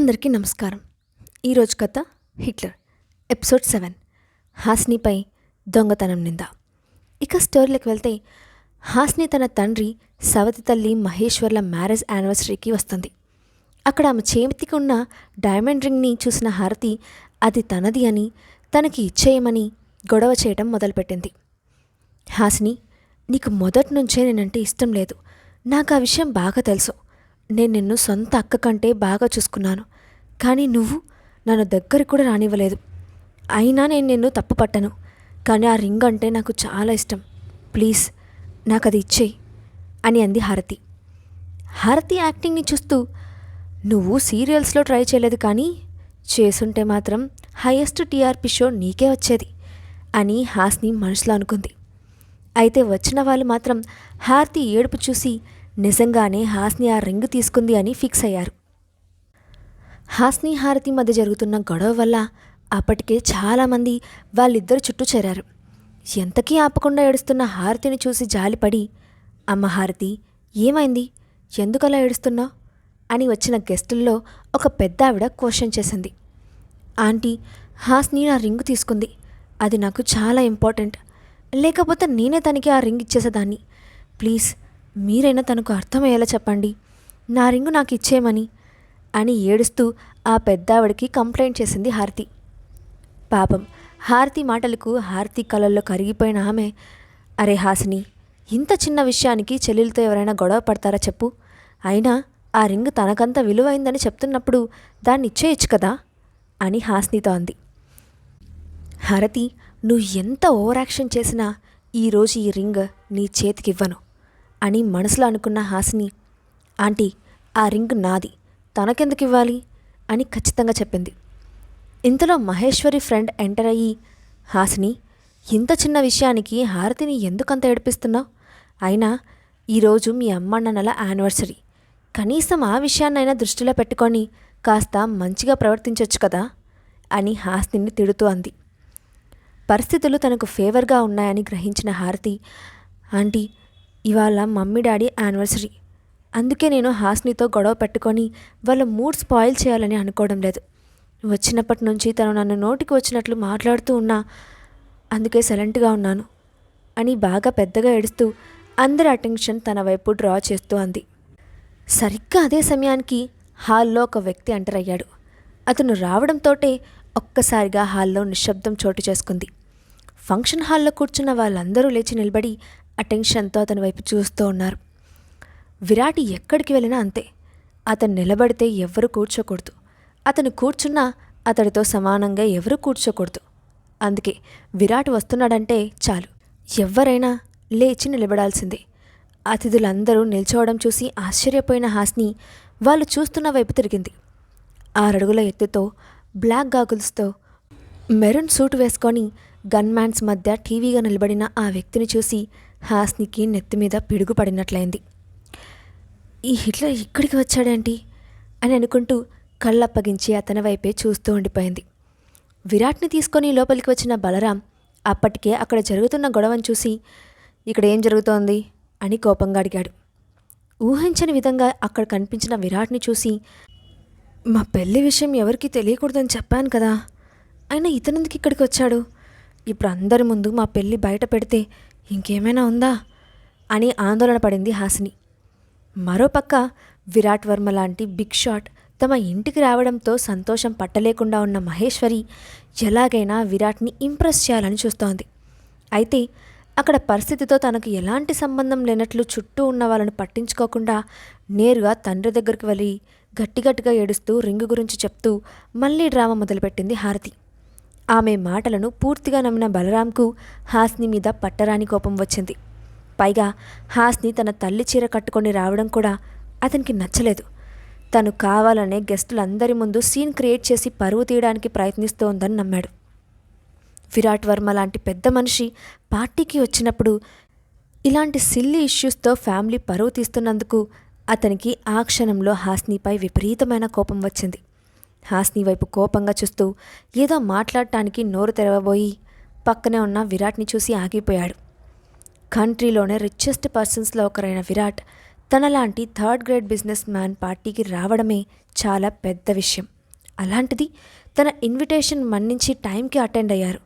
అందరికీ నమస్కారం. ఈరోజు కథ హిట్లర్ ఎపిసోడ్ 7 హాస్నీపై దొంగతనం నింద. ఇక స్టోరీలోకి వెళ్తే హాస్ని తన తండ్రి సవతి తల్లి మహేశ్వర్ల మ్యారేజ్ యానివర్సరీకి వస్తుంది. అక్కడ ఆమె చేతికి ఉన్న డైమండ్ రింగ్ని చూసిన హారతి అది తనది అని తనకి ఇచ్చేయమని గొడవ చేయడం మొదలుపెట్టింది. హాస్ని, నీకు మొదటి నుంచే నేనంటే ఇష్టం లేదు. నాకు ఆ విషయం బాగా తెలుసు. నేను నిన్ను సొంత అక్క కంటే బాగా చూసుకున్నాను. కానీ నువ్వు నన్ను దగ్గరికి కూడా రానివ్వలేదు. అయినా నేను నిన్ను తప్పు పట్టను. కానీ ఆ రింగ్ అంటే నాకు చాలా ఇష్టం. ప్లీజ్ నాకు అది ఇచ్చేయి అని అంది హారతి. హారతి యాక్టింగ్ని చూస్తూ, నువ్వు సీరియల్స్లో ట్రై చేయలేదు, కానీ చేసుంటే మాత్రం హైయెస్ట్ టీఆర్పీ షో నీకే వచ్చేది అని హాస్ని మనసులో అనుకుంది. అయితే వచ్చిన వాళ్ళు మాత్రం హారతి ఏడుపు చూసి నిజంగానే హాస్ని ఆ రింగ్ తీసుకుంది అని ఫిక్స్ అయ్యారు. హాస్ని హారతి మధ్య జరుగుతున్న గొడవ వల్ల అప్పటికే చాలామంది వాళ్ళిద్దరు చుట్టూ చేరారు. ఎంతకీ ఆపకుండా ఏడుస్తున్న హారతిని చూసి జాలిపడి, అమ్మ హారతి, ఏమైంది, ఎందుకలా ఏడుస్తున్నావు అని వచ్చిన గెస్టుల్లో ఒక పెద్ద ఆవిడ క్వశ్చన్ చేసింది. ఆంటీ, హాస్ని నా రింగ్ తీసుకుంది. అది నాకు చాలా ఇంపార్టెంట్. లేకపోతే నేనే తనకి ఆ రింగ్ ఇచ్చేసేదాన్ని. ప్లీజ్ మీరైనా తనకు అర్థమయ్యేలా చెప్పండి, నా రింగు నాకు ఇచ్చేయమని అని ఏడుస్తూ ఆ పెద్దావిడికి కంప్లైంట్ చేసింది హారతి. పాపం హారతి మాటలకు హారతి కళ్ళల్లో కరిగిపోయిన ఆమె, అరే హాసిని, ఇంత చిన్న విషయానికి చెల్లెలతో ఎవరైనా గొడవ పడతారా చెప్పు. అయినా ఆ రింగ్ తనకంత విలువైందని చెప్తున్నప్పుడు దాన్ని ఇచ్చేయచ్చు కదా అని హాస్నితో అంది. హారతి, నువ్వు ఎంత ఓవర్ యాక్షన్ చేసినా ఈరోజు ఈ రింగ్ నీ చేతికివ్వను అని మనసులో అనుకున్న హాసిని, ఆంటీ, ఆ రింగ్ నాది, తనకెందుకు ఇవ్వాలి అని ఖచ్చితంగా చెప్పింది. ఇంతలో మహేశ్వరి ఫ్రెండ్ ఎంటర్ అయ్యి, హాసిని, ఇంత చిన్న విషయానికి హారతిని ఎందుకంత ఏడిపిస్తున్నావు? అయినా ఈరోజు మీ అమ్మానాన్నల యానివర్సరీ. కనీసం ఆ విషయాన్నైనా దృష్టిలో పెట్టుకొని కాస్త మంచిగా ప్రవర్తించవచ్చు కదా అని హాస్నిని తిడుతూ అంది. పరిస్థితులు తనకు ఫేవర్గా ఉన్నాయని గ్రహించిన హారతి, ఆంటీ, ఇవాళ మమ్మీ డాడీ యానివర్సరీ. అందుకే నేను హాస్నితో గొడవ పెట్టుకొని వాళ్ళ మూడ్ స్పాయిల్ చేయాలని అనుకోవడం లేదు. వచ్చినప్పటి నుంచి తను నన్ను నోటికి వచ్చినట్లు మాట్లాడుతూ ఉన్నా, అందుకే సైలెంట్గా ఉన్నాను అని బాగా పెద్దగా ఏడుస్తూ అందరి అటెన్షన్ తన వైపు డ్రా చేస్తూ అంది. సరిగ్గా అదే సమయానికి హాల్లో ఒక వ్యక్తి ఎంటర్ అయ్యాడు. అతను రావడంతోటే ఒక్కసారిగా హాల్లో నిశ్శబ్దం చోటు చేసుకుంది. ఫంక్షన్ హాల్లో కూర్చున్న వాళ్ళందరూ లేచి నిలబడి అటెన్షన్తో అతని వైపు చూస్తూ ఉన్నారు. విరాట్ ఎక్కడికి వెళ్ళినా అంతే. అతను నిలబడితే ఎవరు కూర్చోకూడదు, అతను కూర్చున్నా అతడితో సమానంగా ఎవరు కూర్చోకూడదు. అందుకే విరాట్ వస్తున్నాడంటే చాలు ఎవరైనా లేచి నిలబడాల్సిందే. అతిథులందరూ నిల్చోవడం చూసి ఆశ్చర్యపోయిన హాస్ని వాళ్ళు చూస్తున్న వైపు తిరిగింది. 6 అడుగుల ఎత్తుతో, బ్లాక్ గాగుల్స్తో, మెరూన్ సూట్ వేసుకొని గన్మ్యాన్స్ మధ్య టీవీగా నిలబడిన ఆ వ్యక్తిని చూసి హాస్నికి నెత్తిమీద పిడుగు పడినట్లయింది. ఈ హిట్లర్ ఇక్కడికి వచ్చాడేంటి అని అనుకుంటూ కళ్ళప్పగించి అతని వైపే చూస్తూ ఉండిపోయింది. విరాట్ని తీసుకొని లోపలికి వచ్చిన బలరాం అప్పటికే అక్కడ జరుగుతున్న గొడవను చూసి, ఇక్కడ ఏం జరుగుతోంది అని కోపంగా అడిగాడు. ఊహించని విధంగా అక్కడ కనిపించిన విరాట్ని చూసి, మా పెళ్లి విషయం ఎవరికీ తెలియకూడదని చెప్పాను కదా, అయినా ఇతనెందుకు ఇక్కడికి వచ్చాడు? ఇప్పుడు అందరి ముందు మా పెళ్ళి బయట పెడితే ఇంకేమైనా ఉందా అని ఆందోళన పడింది హాసిని. మరోపక్క విరాట్ వర్మ లాంటి బిగ్ షాట్ తమ ఇంటికి రావడంతో సంతోషం పట్టలేకుండా ఉన్న మహేశ్వరి ఎలాగైనా విరాట్ని ఇంప్రెస్ చేయాలని చూస్తోంది. అయితే అక్కడ పరిస్థితితో తనకు ఎలాంటి సంబంధం లేనట్లు చుట్టూ ఉన్న వాళ్ళను పట్టించుకోకుండా నేరుగా తండ్రి దగ్గరికి వెళ్ళి గట్టిగట్టిగా ఏడుస్తూ రింగు గురించి చెప్తూ మళ్ళీ డ్రామా మొదలుపెట్టింది హారతి. ఆమె మాటలను పూర్తిగా నమ్మిన బలరాంకు హాస్ని మీద పట్టరాని కోపం వచ్చింది. పైగా హాస్ని తన తల్లి చీర కట్టుకొని రావడం కూడా అతనికి నచ్చలేదు. తను కావాలనే గెస్టులందరి ముందు సీన్ క్రియేట్ చేసి పరువు తీయడానికి ప్రయత్నిస్తోందని నమ్మాడు. విరాట్ వర్మ లాంటి పెద్ద మనిషి పార్టీకి వచ్చినప్పుడు ఇలాంటి సిల్లీ ఇష్యూస్తో ఫ్యామిలీ పరువు తీస్తున్నందుకు అతనికి ఆ క్షణంలో హాస్నిపై విపరీతమైన కోపం వచ్చింది. హాస్ని వైపు కోపంగా చూస్తూ ఏదో మాట్లాడటానికి నోరు తెరవబోయి పక్కనే ఉన్న విరాట్ని చూసి ఆగిపోయాడు. కంట్రీలోనే రిచెస్ట్ పర్సన్స్లో ఒకరైన విరాట్ తనలాంటి 3rd గ్రేడ్ బిజినెస్ మ్యాన్ పార్టీకి రావడమే చాలా పెద్ద విషయం. అలాంటిది తన ఇన్విటేషన్ మన్నించి టైంకి అటెండ్ అయ్యారు.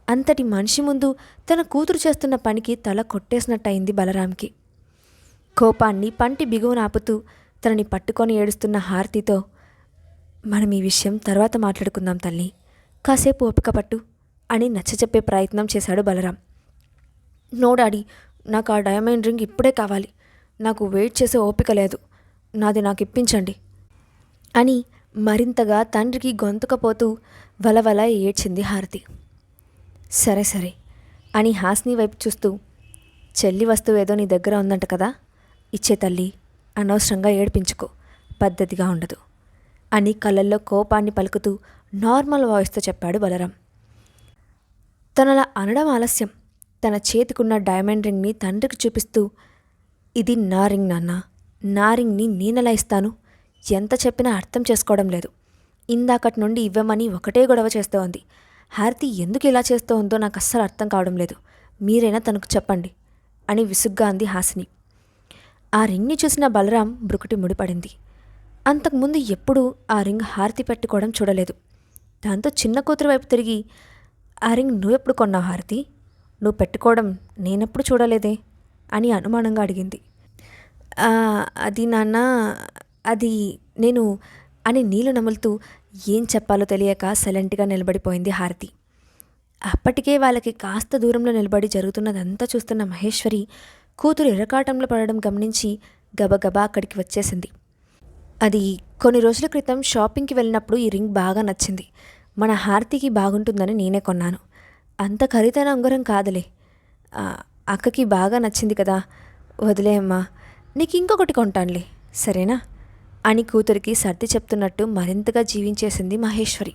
అంతటి మనిషి ముందు తన కూతురు చేస్తున్న పనికి తల కొట్టేసినట్టయింది బలరాంకి. కోపాన్ని పంటి బిగువున ఆపుతూ తనని పట్టుకొని ఏడుస్తున్న హారతితో, మనం ఈ విషయం తర్వాత మాట్లాడుకుందాం తల్లి, కాసేపు ఓపిక పట్టు అని నచ్చచెప్పే ప్రయత్నం చేశాడు బలరాం. నో డాడీ, నాకు ఆ డైమండ్ రింగ్ ఇప్పుడే కావాలి, నాకు వెయిట్ చేసే ఓపిక లేదు, నాది నాకు ఇప్పించండి అని మరింతగా తండ్రికి గొంతుకపోతూ వలవల ఏడ్చింది హారతి. సరే సరే అని హాస్ని వైపు చూస్తూ, చెల్లి వస్తువు ఏదో నీ దగ్గర ఉందంట కదా, ఇచ్చే తల్లి, అనవసరంగా ఏడిపించుకో, పద్ధతిగా ఉండదు అని కళ్ళల్లో కోపాన్ని పలుకుతూ నార్మల్ వాయిస్తో చెప్పాడు బలరాం. తనలా అనడం ఆలస్యం. తన చేతికున్న డైమండ్ రింగ్ని తండ్రికి చూపిస్తూ, ఇది నా రింగ్ నాన్న, నా రింగ్ని నేనెలా ఇస్తాను, ఎంత చెప్పినా అర్థం చేసుకోవడం లేదు, ఇందాకటి నుండి ఇవ్వమని ఒకటే గొడవ చేస్తోంది, హారతి ఎందుకు ఇలా చేస్తోందో నాకు అస్సలు అర్థం కావడం లేదు, మీరైనా తనకు చెప్పండి అని విసుగ్గా అంది హాసిని. ఆ రింగ్ని చూసిన బలరాం బ్రుకుటి ముడిపడింది. అంతకుముందు ఎప్పుడూ ఆ రింగ్ హారతి పెట్టుకోవడం చూడలేదు. దాంతో చిన్న కూతురు వైపు తిరిగి, ఆ రింగ్ నువ్వెప్పుడు కొన్నావు హారతి, నువ్వు పెట్టుకోవడం నేనెప్పుడు చూడలేదే అని అనుమానంగా అడిగింది. అది నాన్న, అది నేను అని నీళ్లు నములుతూ ఏం చెప్పాలో తెలియక సైలెంట్గా నిలబడిపోయింది హారతి. అప్పటికే వాళ్ళకి కాస్త దూరంలో నిలబడి జరుగుతున్నదంతా చూస్తున్న మహేశ్వరి కూతురు ఎర్రకాటంలో పడడం గమనించి గబగబా అక్కడికి వచ్చేసింది. అది కొన్ని రోజుల క్రితం షాపింగ్కి వెళ్ళినప్పుడు ఈ రింగ్ బాగా నచ్చింది, మన హారతికి బాగుంటుందని నేనే కొన్నాను, అంత ఖరీదైన ఉంగరం కాదులే, అక్కకి బాగా నచ్చింది కదా, వదిలేయమ్మా, నీకు ఇంకొకటి కొంటానులే సరేనా అని కూతురికి సర్ది చెప్తున్నట్టు మరింతగా జీవించేసింది మహేశ్వరి.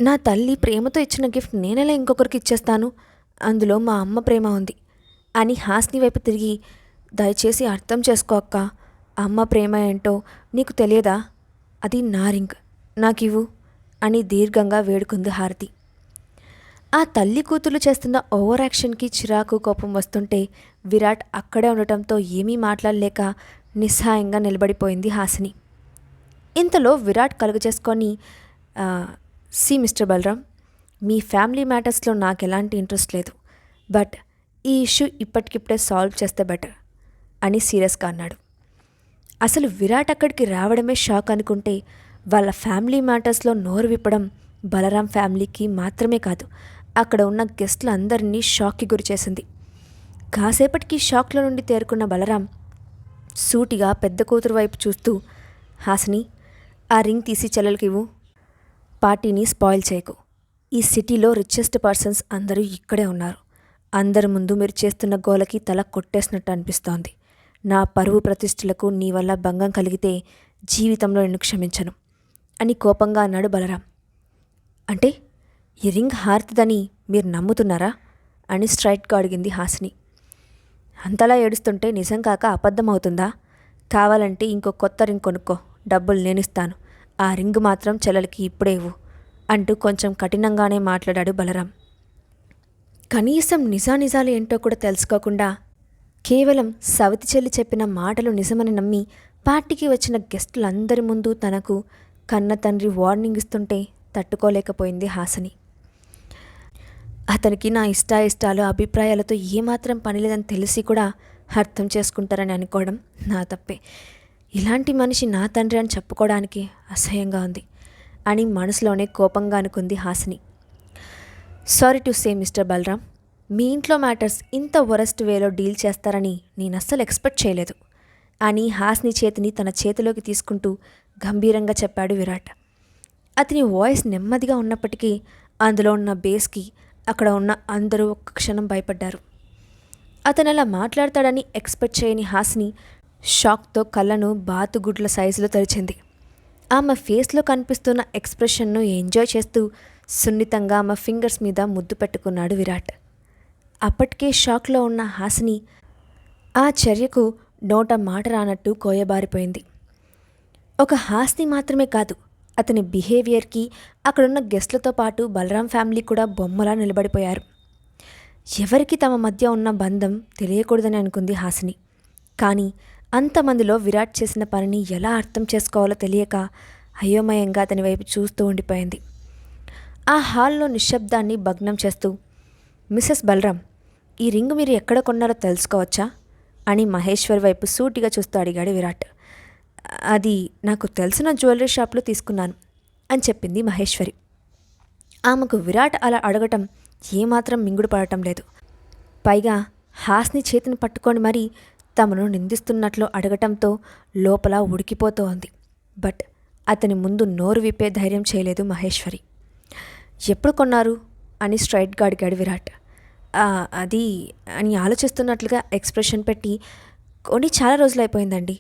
నా తల్లి ప్రేమతో ఇచ్చిన గిఫ్ట్ నేనెలా ఇంకొకరికి ఇచ్చేస్తాను, అందులో మా అమ్మ ప్రేమ ఉంది అని హాస్ని వైపు తిరిగి, దయచేసి అర్థం చేసుకో అక్క, అమ్మ ప్రేమ ఏంటో నీకు తెలియదా, అది నా రింగ్, నాకివ్వు అని దీర్ఘంగా వేడుకుంది హారతి. ఆ తల్లి కూతురు చేస్తున్న ఓవర్ యాక్షన్కి చిరాకు కోపం వస్తుంటే విరాట్ అక్కడే ఉండటంతో ఏమీ మాట్లాడలేక నిస్సహాయంగా నిలబడిపోయింది హాసిని. ఇంతలో విరాట్ కలుగు చేసుకొని, సి మిస్టర్ బలరాం, మీ ఫ్యామిలీ మ్యాటర్స్లో నాకు ఎలాంటి ఇంట్రెస్ట్ లేదు, బట్ ఈ ఇష్యూ ఇప్పటికిప్పుడే సాల్వ్ చేస్తే బెటర్ అని సీరియస్గా అన్నాడు. అసలు విరాట్ అక్కడికి రావడమే షాక్ అనుకుంటే, వాళ్ళ ఫ్యామిలీ మ్యాటర్స్లో నోరు విప్పడం బలరాం ఫ్యామిలీకి మాత్రమే కాదు, అక్కడ ఉన్న గెస్టులు అందరినీ షాక్కి గురిచేసింది. కాసేపటికి షాక్లో నుండి తేరుకున్న బలరాం సూటిగా పెద్ద కూతురు వైపు చూస్తూ, హాసిని, ఆ రింగ్ తీసి చెల్లెలకి ఇవ్వు, పార్టీని స్పాయిల్ చేయకు, ఈ సిటీలో రిచెస్ట్ పర్సన్స్ అందరూ ఇక్కడే ఉన్నారు, అందరి ముందు మీరు చేస్తున్న గోలకి తల కొట్టేసినట్టు అనిపిస్తోంది, నా పరువు ప్రతిష్టలకు నీ వల్ల భంగం కలిగితే జీవితంలో నిన్ను క్షమించను అని కోపంగా అన్నాడు బలరాం. అంటే ఈ రింగ్ హారతిదని మీరు నమ్ముతున్నారా అని స్ట్రైట్గా అడిగింది హాసిని. అంతలా ఏడుస్తుంటే నిజం కాక అబద్ధం అవుతుందా, కావాలంటే ఇంకో కొత్త రింగ్ కొనుక్కో, డబ్బులు నేనిస్తాను, ఆ రింగ్ మాత్రం చెల్లెలకి ఇప్పుడే ఇవ్వు అంటూ కొంచెం కఠినంగానే మాట్లాడాడు బలరాం. కనీసం నిజానిజాలు ఏంటో కూడా తెలుసుకోకుండా కేవలం సవతి చెల్లి చెప్పిన మాటలు నిజమని నమ్మి పార్టీకి వచ్చిన గెస్టులందరి ముందు తనకు కన్న తండ్రి వార్నింగ్ ఇస్తుంటే తట్టుకోలేకపోయింది హాసిని. అతనికి నా ఇష్టాయిష్టాలు అభిప్రాయాలతో ఏమాత్రం పనిలేదని తెలిసి కూడా అర్థం చేసుకుంటారని అనుకోవడం నా తప్పే, ఇలాంటి మనిషి నా తండ్రి అని చెప్పుకోవడానికి అసహ్యంగా ఉంది అని మనసులోనే కోపంగా అనుకుంది Hasini. Sorry to say mister Balaram, మీ ఇంట్లో మ్యాటర్స్ ఇంత వరస్ట్ వేలో డీల్ చేస్తారని నేను అస్సలు ఎక్స్పెక్ట్ చేయలేదు అని హాసిని చేతిని తన చేతిలోకి తీసుకుంటూ గంభీరంగా చెప్పాడు విరాట్. అతని వాయిస్ నెమ్మదిగా ఉన్నప్పటికీ అందులో ఉన్న బేస్కి అక్కడ ఉన్న అందరూ ఒక్క క్షణం భయపడ్డారు. అతను అలా మాట్లాడతాడని ఎక్స్పెక్ట్ చేయని హాసిని షాక్తో కళ్ళను బాతుగుడ్ల సైజులో తెరిచింది. ఆమె ఫేస్లో కనిపిస్తున్న ఎక్స్ప్రెషన్ను ఎంజాయ్ చేస్తూ సున్నితంగా ఆమె ఫింగర్స్ మీద ముద్దు పెట్టుకున్నాడు విరాట్. అప్పటికే షాక్లో ఉన్న హాసిని ఆ చర్యకు నోట మాట రానట్టు కోయబారిపోయింది. ఒక హాసిని మాత్రమే కాదు, అతని బిహేవియర్కి అక్కడున్న గెస్ట్లతో పాటు బలరాం ఫ్యామిలీ కూడా బొమ్మలా నిలబడిపోయారు. ఎవరికి తమ మధ్య ఉన్న బంధం తెలియకూడదని అనుకుంది హాసిని. కానీ అంతమందిలో విరాట్ చేసిన పనిని ఎలా అర్థం చేసుకోవాలో తెలియక అయోమయంగా అతని వైపు చూస్తూ ఉండిపోయింది. ఆ హాల్లో నిశ్శబ్దాన్ని భగ్నం చేస్తూ, మిసెస్ బలరాం, ఈ రింగ్ మీరు ఎక్కడ కొన్నారో తెలుసుకోవచ్చా అని మహేశ్వరి వైపు సూటిగా చూస్తూ అడిగాడు విరాట్. అది నాకు తెలిసిన జ్యువెలరీ షాప్లో తీసుకున్నాను అని చెప్పింది మహేశ్వరి. ఆమెకు విరాట్ అలా అడగటం ఏమాత్రం మింగుడు పడటం లేదు. పైగా హాస్ని చేతిని పట్టుకొని మరీ తమను నిందిస్తున్నట్లు అడగటంతో లోపల ఉడికిపోతూ ఉంది. బట్ అతని ముందు నోరు విప్పే ధైర్యం చేయలేదు మహేశ్వరి. ఎప్పుడు కొన్నారు అని స్ట్రైట్గా అడిగాడు విరాట్. అది అని ఆలోచిస్తున్నట్లుగా ఎక్స్ప్రెషన్ పెట్టి, కొని చాలా రోజులైపోయిందండి,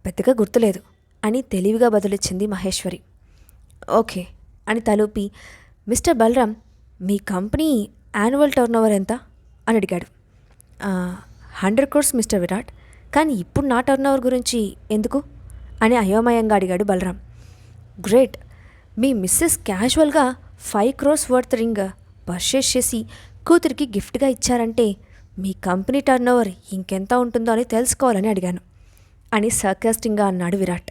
పెద్దగా గుర్తులేదు అని తెలివిగా బదులిచ్చింది మహేశ్వరి. ఓకే అని తలూపి, మిస్టర్ బలరాం, మీ కంపెనీ యాన్యువల్ టర్నోవర్ ఎంత అని అడిగాడు. 100 crores మిస్టర్ విరాట్, కానీ ఇప్పుడు నా టర్నోవర్ గురించి ఎందుకు అని అయోమయంగా అడిగాడు బలరాం. గ్రేట్, మీ మిస్సెస్ క్యాజువల్గా 5 crores వర్త్ రింగ్ పర్చేస్ చేసి కూతురికి గిఫ్ట్గా ఇచ్చారంటే మీ కంపెనీ టర్నోవర్ ఇంకెంత ఉంటుందో అని తెలుసుకోవాలని అడిగాను అని సర్కాస్టింగ్గా అన్నాడు విరాట్.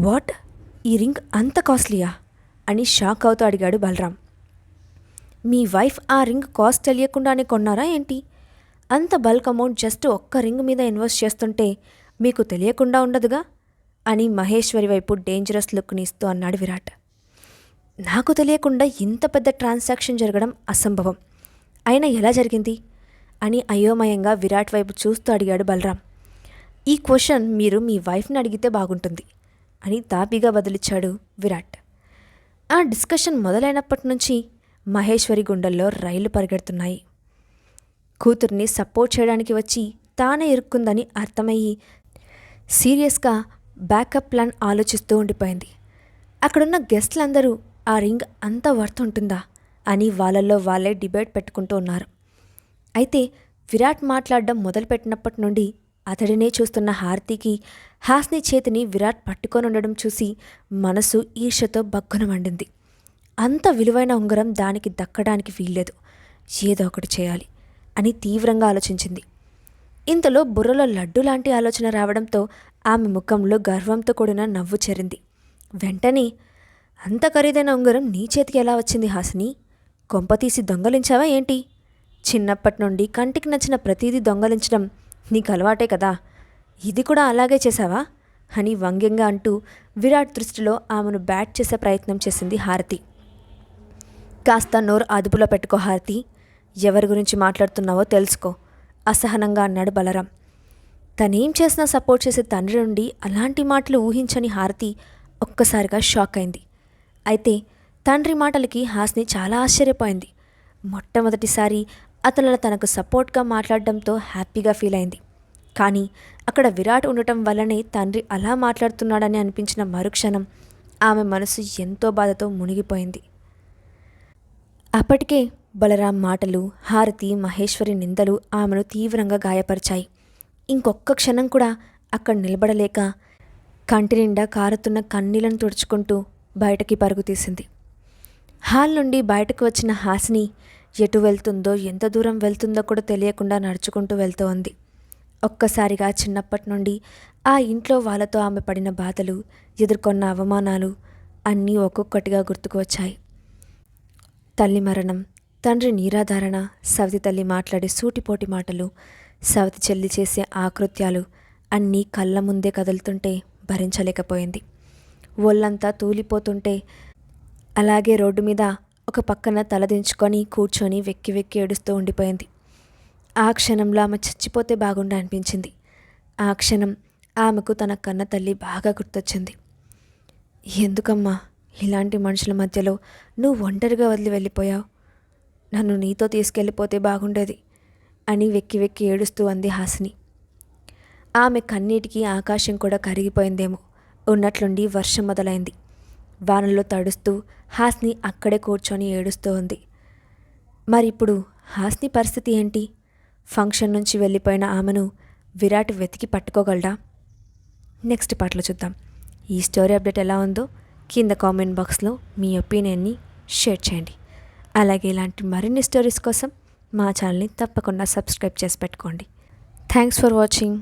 వాట్, ఈ రింగ్ అంత కాస్ట్లీయా అని షాక్ అవుతూ అడిగాడు బలరాం. మీ వైఫ్ ఆ రింగ్ కాస్ట్ తెలియకుండానే కొన్నారా ఏంటి? అంత బల్క్ అమౌంట్ జస్ట్ ఒక్క రింగ్ మీద ఇన్వెస్ట్ చేస్తుంటే మీకు తెలియకుండా ఉండదుగా అని మహేశ్వరి వైపు డేంజరస్ లుక్ని ఇస్తూ అన్నాడు విరాట్. నాకు తెలియకుండా ఇంత పెద్ద ట్రాన్సాక్షన్ జరగడం అసంభవం, అయినా ఎలా జరిగింది అని అయోమయంగా విరాట్ వైపు చూస్తూ అడిగాడు బలరాం. ఈ క్వశ్చన్ మీరు మీ వైఫ్ని అడిగితే బాగుంటుంది అని తాపీగా బదులిచ్చాడు విరాట్. ఆ డిస్కషన్ మొదలైనప్పటి నుంచి మహేశ్వరి గుండెల్లో రైళ్లు పరిగెడుతున్నాయి. కూతుర్ని సపోర్ట్ చేయడానికి వచ్చి తానే ఇరుక్కుందని అర్థమయ్యి సీరియస్గా బ్యాకప్ ప్లాన్ ఆలోచిస్తూ ఉండిపోయింది. అక్కడున్న గెస్ట్లందరూ ఆ రింగ్ అంత వర్త్ ఉంటుందా అని వాళ్ళల్లో వాళ్ళే డిబేట్ పెట్టుకుంటూ ఉన్నారు. అయితే విరాట్ మాట్లాడడం మొదలుపెట్టినప్పటి నుండి అతడినే చూస్తున్న హారతికి హాస్ని చేతిని విరాట్ పట్టుకొని ఉండడం చూసి మనసు ఈర్ష్యతో బగ్గున మండింది. అంత విలువైన ఉంగరం దానికి దక్కడానికి వీల్లేదు, ఏదో ఒకటి చేయాలి అని తీవ్రంగా ఆలోచించింది. ఇంతలో బుర్రలో లడ్డు లాంటి ఆలోచన రావడంతో ఆమె ముఖంలో గర్వంతో కూడిన నవ్వు చెరింది. వెంటనే, అంత ఖరీదైన ఉంగరం నీ చేతికి ఎలా వచ్చింది హాసిని? కొంపతీసి దొంగలించావా ఏంటి? చిన్నప్పటి నుండి కంటికి నచ్చిన ప్రతీదీ దొంగలించడం నీకు అలవాటే కదా, ఇది కూడా అలాగే చేశావా అని వ్యంగ్యంగా అంటూ విరాట్ దృష్టిలో ఆమెను బ్యాట్ చేసే ప్రయత్నం చేసింది హారతి. కాస్త నోరు అదుపులో పెట్టుకో హారతి, ఎవరి గురించి మాట్లాడుతున్నావో తెలుసుకో అసహనంగా అన్నాడు బలరాం. తనేం చేసినా సపోర్ట్ చేసే తండ్రి నుండి అలాంటి మాటలు ఊహించని హారతి ఒక్కసారిగా షాక్ అయింది. అయితే తండ్రి మాటలకి హాస్ని చాలా ఆశ్చర్యపోయింది. మొట్టమొదటిసారి అతను తనకు సపోర్ట్గా మాట్లాడడంతో హ్యాపీగా ఫీల్ అయింది. కానీ అక్కడ విరాట్ ఉండటం వల్లనే తండ్రి అలా మాట్లాడుతున్నాడని అనిపించిన మరుక్షణం ఆమె మనసు ఎంతో బాధతో మునిగిపోయింది. అప్పటికే బలరాం మాటలు, హారతి, మహేశ్వరి నిందలు ఆమెను తీవ్రంగా గాయపరిచాయి. ఇంకొక్క క్షణం కూడా అక్కడ నిలబడలేక కంటి నిండా కారుతున్న కన్నీళ్లను తుడుచుకుంటూ బయటకి పరుగు తీసింది. హాల్ నుండి బయటకు వచ్చిన హాసిని ఎటు వెళ్తుందో, ఎంత దూరం వెళ్తుందో కూడా తెలియకుండా నడుచుకుంటూ వెళ్తూ ఉంది. ఒక్కసారిగా చిన్నప్పటి నుండి ఆ ఇంట్లో వాళ్ళతో ఆమె పడిన బాధలు, ఎదుర్కొన్న అవమానాలు అన్నీ ఒక్కొక్కటిగా గుర్తుకు వచ్చాయి. తల్లి మరణం, తండ్రి నీరాధారణ, సవతి తల్లి మాట్లాడే సూటిపోటి మాటలు, సవతి చెల్లి చేసే ఆకృత్యాలు అన్నీ కళ్ళ ముందే కదులుతుంటే భరించలేకపోయింది. ఒళ్ళంతా తూలిపోతుంటే అలాగే రోడ్డు మీద ఒక పక్కన తలదించుకొని కూర్చొని వెక్కి వెక్కి ఏడుస్తూ ఉండిపోయింది. ఆ క్షణంలో ఆమె చచ్చిపోతే బాగుండా అనిపించింది. ఆ క్షణం ఆమెకు తన కన్న తల్లి బాగా గుర్తొచ్చింది. ఎందుకమ్మా ఇలాంటి మనుషుల మధ్యలో నువ్వు ఒంటరిగా వదిలి వెళ్ళిపోయావు? నన్ను నీతో తీసుకెళ్ళిపోతే బాగుండేది అని వెక్కి వెక్కి ఏడుస్తూ అంది హాసిని. ఆమె కన్నీటికి ఆకాశం కూడా కరిగిపోయిందేమో. ఉన్నట్లుండి వర్షం మొదలైంది. వానల్లో తడుస్తూ హాస్ని అక్కడే కూర్చొని ఏడుస్తూ ఉంది. మరిప్పుడు హాస్ని పరిస్థితి ఏంటి? ఫంక్షన్ నుంచి వెళ్ళిపోయిన ఆమెను విరాట్ వెతికి పట్టుకోగలడా? నెక్స్ట్ పార్ట్లో చూద్దాం. ఈ స్టోరీ అప్డేట్ ఎలా ఉందో కింద కామెంట్ బాక్స్లో మీ ఒపీనియన్ని షేర్ చేయండి. అలాగే ఇలాంటి మరిన్ని స్టోరీస్ కోసం మా ఛానల్ని తప్పకుండా సబ్స్క్రైబ్ చేసి పెట్టుకోండి. Thanks for watching.